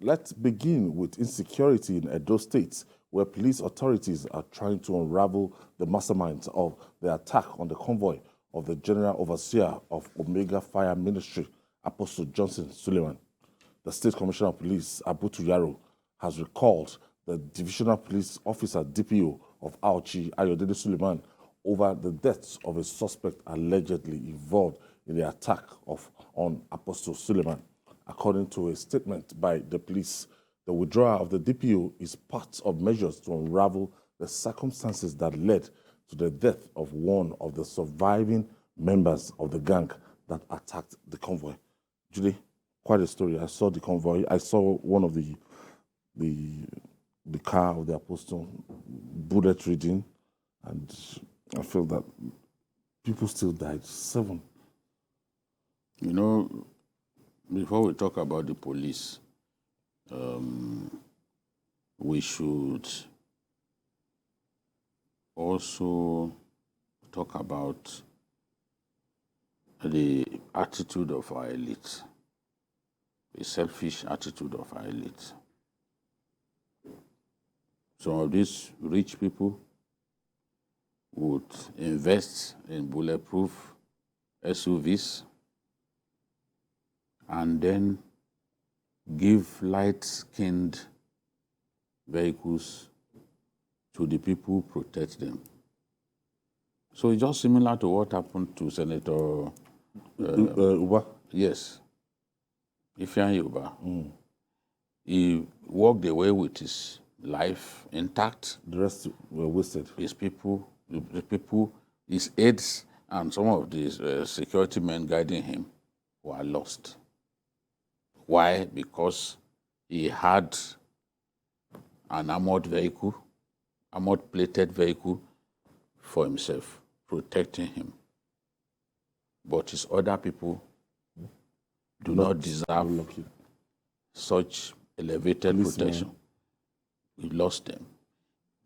Let's begin with insecurity in Edo State, where police authorities are trying to unravel the masterminds of the attack on the convoy of the General Overseer of Omega Fire Ministry, Apostle Suleiman. The State Commissioner of Police, Abu Tuyaro, has recalled the Divisional Police Officer DPO of Auchi Suleiman over the deaths of a suspect allegedly involved in the attack on Apostle Suleiman. According to a statement by the police, the withdrawal of the DPO is part of measures to unravel the circumstances that led to the death of one of the surviving members of the gang that attacked the convoy. Julie, quite a story. I saw the convoy. I saw one of the car of the apostle, bullet reading, and I feel that people still died. 7. You know, before we talk about the police, we should also talk about the attitude of our elite, the selfish attitude of our elite. Some of these rich people would invest in bulletproof SUVs and then give light-skinned vehicles to the people who protect them. So it's just similar to what happened to Senator Uba? Yes, Ifeanyi Uba. He walked away with his life intact. The rest were wasted. His people, his aides, and some of the security men guiding him were lost. Why? Because he had an armored vehicle, armored-plated vehicle for himself, protecting him. But his other people do not deserve such elevated protection. We lost them.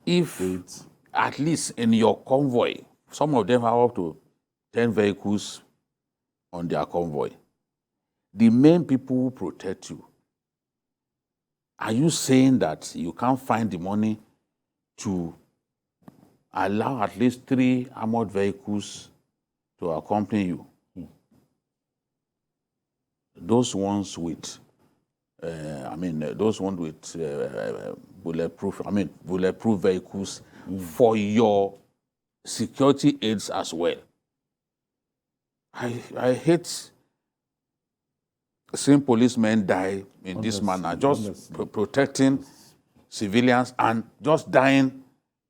If at least in your convoy, some of them have up to 10 vehicles on their convoy, the main people who protect you, are you saying that you can't find the money to allow at least 3 armored vehicles to accompany you? Those ones with, bulletproof vehicles for your security aids as well. I hate seeing policemen die in this manner, just protecting civilians and just dying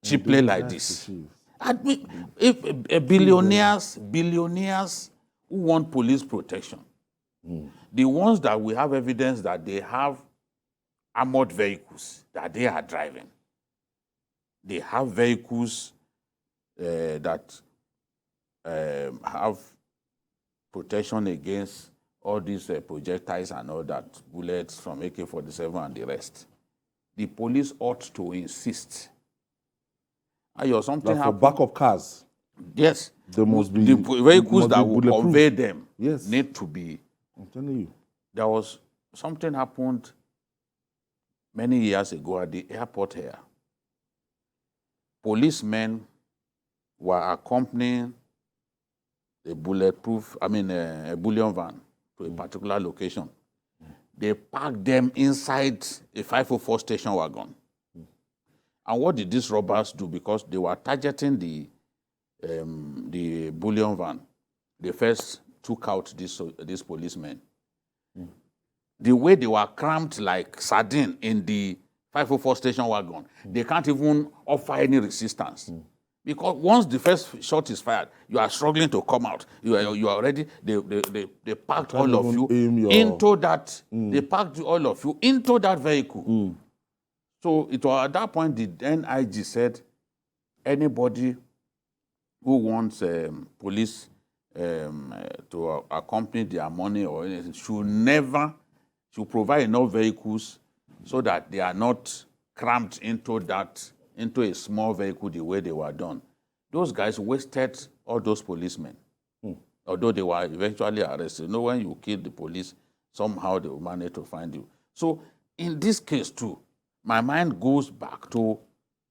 cheaply like this. If billionaires who want police protection, the ones that we have evidence that they have armored vehicles that they are driving, they have vehicles that have protection against all these projectiles and all that, bullets from AK-47 and the rest. The police ought to insist. Something for backup cars. Yes. There must be the vehicles that will convey them. Yes. Need to be. I'm telling you. There was something happened many years ago at the airport here. Policemen were accompanying a bulletproof, a bullion van to a particular location. They parked them inside a 504 station wagon. And what did these robbers do? Because they were targeting the bullion van. They first took out these policemen. The way they were cramped like sardine in the 504 station wagon, they can't even offer any resistance. Because once the first shot is fired, you are struggling to come out. You are ready. They packed all of you into that. They packed all of you into that vehicle. So it was at that point the NIG said, anybody who wants police to accompany their money or anything should provide enough vehicles so that they are not cramped into a small vehicle the way they were done. Those guys wasted all those policemen, although they were eventually arrested. When you kill the police, somehow they will manage to find you. So in this case too, my mind goes back to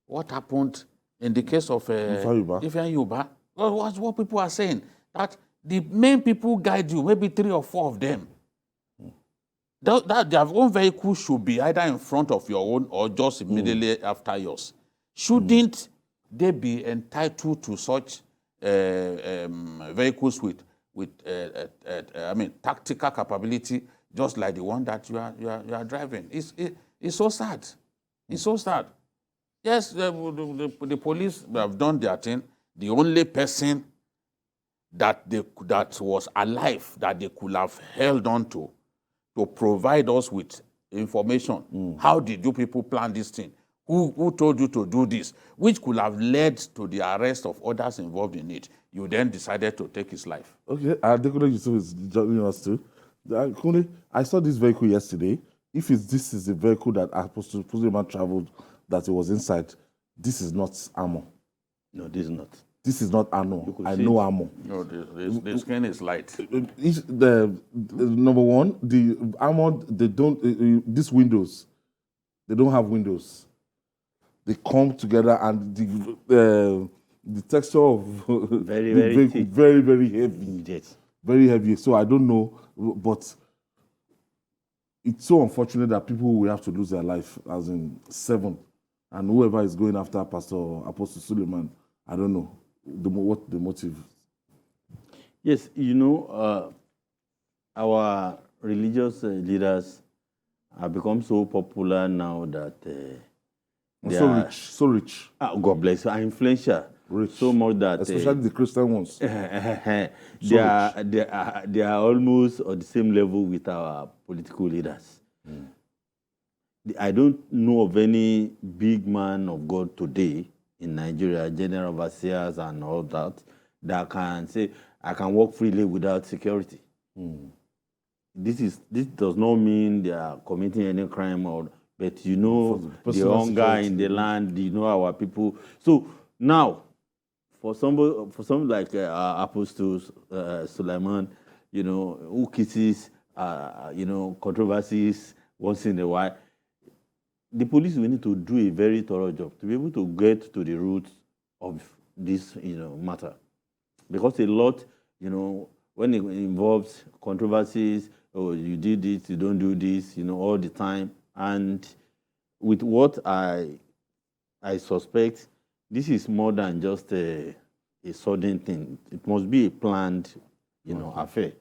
what happened in the case of Ifeanyi Ubah. Well, what's what people are saying, that the main people guide you, maybe 3 or 4 of them, that their own vehicle should be either in front of your own or just immediately after yours. Shouldn't they be entitled to such vehicles with tactical capability, just like the one that you are driving? It's so sad. It's so sad. Yes, the police have done their thing. The only person that was alive that they could have held on to provide us with information. How did you people plan this thing? Who told you to do this? Which could have led to the arrest of others involved in it. You then decided to take his life. Okay, Adekunle Yusuf is joining us too. Kunle, I saw this vehicle yesterday. If this is the vehicle that Apostle Suleiman traveled, that it was inside, this is not armor. No, this is not. This is not armor. I know armor. No, the skin is light. The number one, the armor, they don't. These windows, they don't have windows. They come together, and the texture of very, the very vehicle, thick. very, very heavy. Yes. Very heavy. So I don't know, but it's so unfortunate that people will have to lose their life, as in 7, and whoever is going after Apostle Suleiman, I don't know what the motive. Yes, our religious leaders have become so popular now that they So are rich, so rich. God bless you, are influential. Rich. So much that Especially the Christian ones. they are almost on the same level with our political leaders. I don't know of any big man of God today in Nigeria, general overseers and all that can say, I can walk freely without security. This does not mean they are committing any crime, but the hunger in the land, our people. So now, for somebody like Apostle Suleiman, who kisses, controversies once in a while, the police will need to do a very thorough job to be able to get to the roots of this, matter, because a lot, when it involves controversies, oh, you did this, you don't do this, all the time, and with what I suspect, this is more than just a sudden thing. It must be a planned, affair.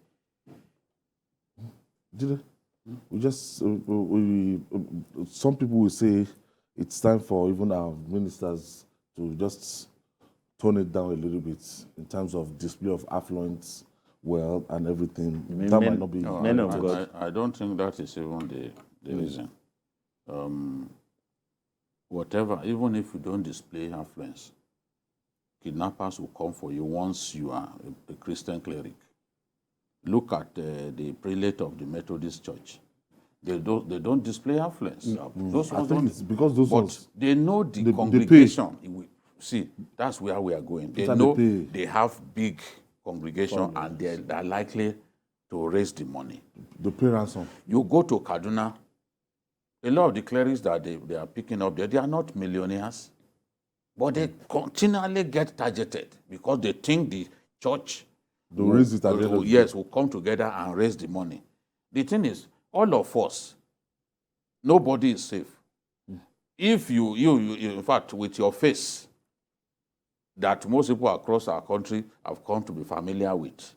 Some people will say it's time for even our ministers to just tone it down a little bit in terms of display of affluence, wealth, and everything. That might not be. Men of God. I don't think that is even the reason. Whatever, even if you don't display affluence, kidnappers will come for you once you are a Christian cleric. Look at the prelate of the Methodist Church. They don't display affluence. No. Those I ones think don't. it's because those But ones, they know the they congregation. See, that's where we are going. They That's know how they pay. they have big congregation and they are likely to raise the money. the pay ransom. You go to Kaduna, a lot of the clerics that they are picking up there, they are not millionaires, but they continually get targeted because they think the church They'll raise it at the end of the day. will come together and raise the money. The thing is, all of us, nobody is safe. If you in fact, with your face, that most people across our country have come to be familiar with,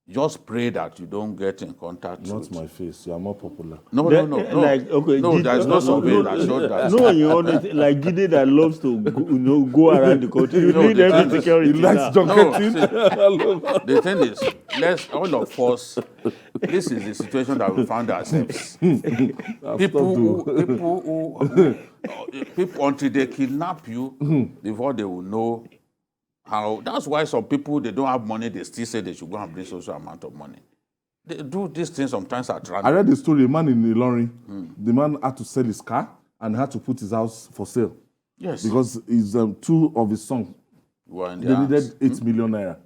just pray that you don't get in contact Not with. my face. You are more popular. No. Like, okay, No, there's no survey that showed that. No, like Gide that loves to go around the country. You need the every thing is, security. He likes now. junketing. The thing is, all of us, this is the situation that we found ourselves. People until they kidnap you, before they will know how. That's why some people, they don't have money, they still say they should go and bring social amount of money. They do these things sometimes at I random. read the story. A man in Ilorin, the man had to sell his car and had to put his house for sale Yes. because his 2 of his sons, Were in they their hands. needed 8 million naira,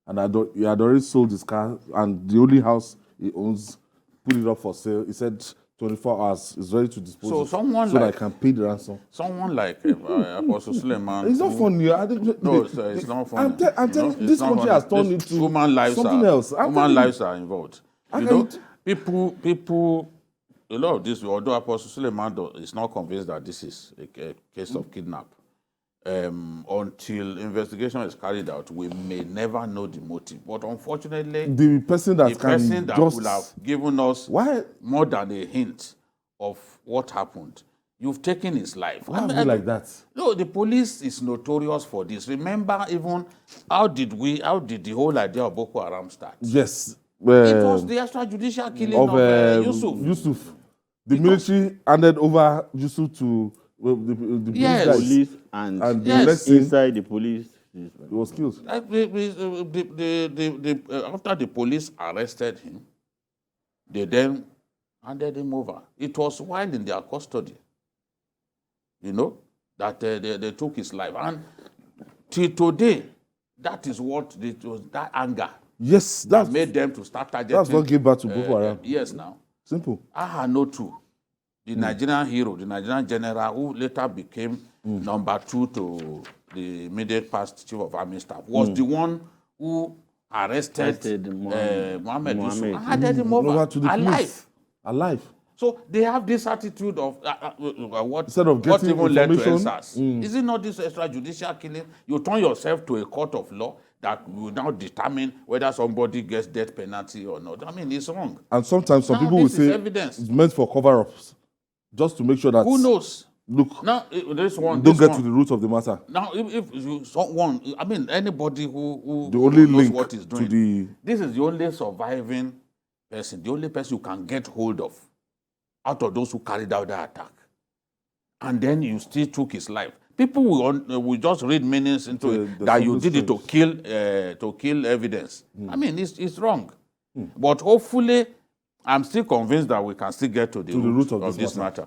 and he had already sold his car, and the only house he owns, put it up for sale. He said to 24 hours, is ready to dispose So it someone so that I like- can pay the ransom. Someone like Apostle Suleiman. It's not funny. I think No, it's not funny. I'm you know, telling it's this not country funny. has turned This into human lives something are, else. I'm Human telling you. lives are involved. How You can know, you people, a lot of this, although Apostle Suleiman is not convinced that this is a case of kidnap, until investigation is carried out, we may never know the motive. But unfortunately, the person that the can person that just could have given us why more than a hint of what happened, you've taken his life. why are we like that? No, the police is notorious for this. Remember, even how did the whole idea of Boko Haram start? Yes. It was the extrajudicial killing of Yusuf. The military handed over Yusuf to the police Yes. guys. Police and And the Yes. next thing, inside the police. he was killed. After the police arrested him, they then handed him over. It was while in their custody, that they took his life. And till today, that is what it was, that anger Yes, that made them to start targeting. that's what gave birth to Boko Haram. Yes, now. Simple. Ahanotu, the Nigerian hero, the Nigerian general who later became number 2 to the immediate past chief of army staff, was the one who arrested Mohammed Yusuf and handed him over to the alive. police. Alive. So they have this attitude of what, Instead of what getting even led to information, EndSARS. Is it not this extrajudicial killing? You turn yourself to a court of law that will now determine whether somebody gets death penalty or not. I mean, it's wrong. And sometimes some Now, people will this is say evidence. it's meant for cover-ups, just to make sure that Who knows? look, Now, this one. don't this get one. to the root of the matter. Now, if you someone, I mean, anybody who The only knows link what he's doing, to the this is the only surviving person, the only person you can get hold of out of those who carried out the attack. And then you still took his life. People will just read meanings into it that you did it to kill evidence. I mean, it's wrong. But hopefully, I'm still convinced that we can still get to the root of this matter.